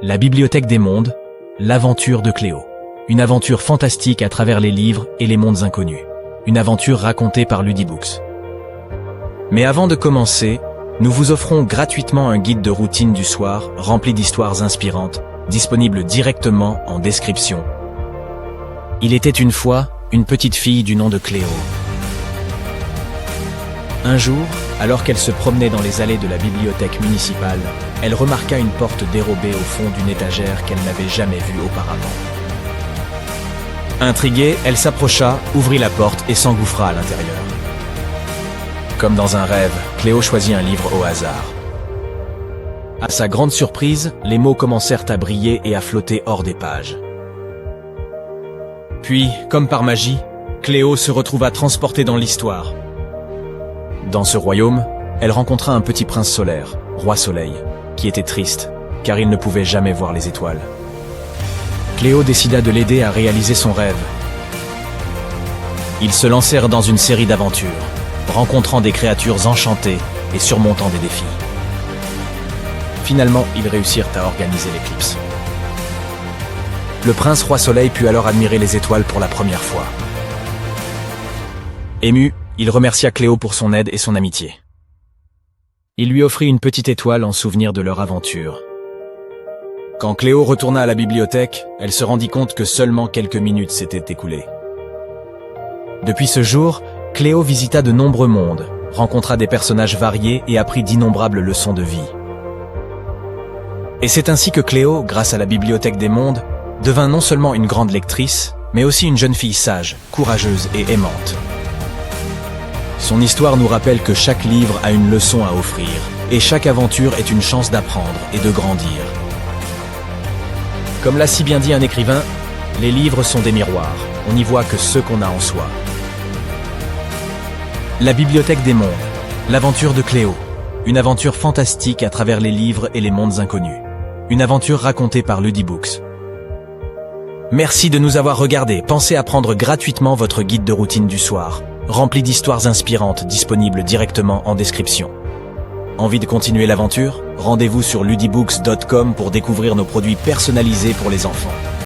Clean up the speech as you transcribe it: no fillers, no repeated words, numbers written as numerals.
La Bibliothèque des mondes, l'aventure de Cléo. Une aventure fantastique à travers les livres et les mondes inconnus. Une aventure racontée par Ludibooks. Mais avant de commencer, nous vous offrons gratuitement un guide de routine du soir rempli d'histoires inspirantes, disponible directement en description. Il était une fois une petite fille du nom de Cléo. Un jour, alors qu'elle se promenait dans les allées de la bibliothèque municipale, elle remarqua une porte dérobée au fond d'une étagère qu'elle n'avait jamais vue auparavant. Intriguée, elle s'approcha, ouvrit la porte et s'engouffra à l'intérieur. Comme dans un rêve, Cléo choisit un livre au hasard. À sa grande surprise, les mots commencèrent à briller et à flotter hors des pages. Puis, comme par magie, Cléo se retrouva transportée dans l'histoire. Dans ce royaume, elle rencontra un petit prince solaire, Roi Soleil, qui était triste, car il ne pouvait jamais voir les étoiles. Cléo décida de l'aider à réaliser son rêve. Ils se lancèrent dans une série d'aventures, rencontrant des créatures enchantées et surmontant des défis. Finalement, ils réussirent à organiser l'éclipse. Le prince Roi Soleil put alors admirer les étoiles pour la première fois. Ému, il remercia Cléo pour son aide et son amitié. Il lui offrit une petite étoile en souvenir de leur aventure. Quand Cléo retourna à la bibliothèque, elle se rendit compte que seulement quelques minutes s'étaient écoulées. Depuis ce jour, Cléo visita de nombreux mondes, rencontra des personnages variés et apprit d'innombrables leçons de vie. Et c'est ainsi que Cléo, grâce à la Bibliothèque des mondes, devint non seulement une grande lectrice, mais aussi une jeune fille sage, courageuse et aimante. Son histoire nous rappelle que chaque livre a une leçon à offrir, et chaque aventure est une chance d'apprendre et de grandir. Comme l'a si bien dit un écrivain, les livres sont des miroirs, on n'y voit que ce qu'on a en soi. La Bibliothèque des mondes, l'aventure de Cléo. Une aventure fantastique à travers les livres et les mondes inconnus. Une aventure racontée par Ludibooks. Merci de nous avoir regardés. Pensez à prendre gratuitement votre guide de routine du soir, rempli d'histoires inspirantes disponibles directement en description. Envie de continuer l'aventure? Rendez-vous sur ludibooks.com pour découvrir nos produits personnalisés pour les enfants.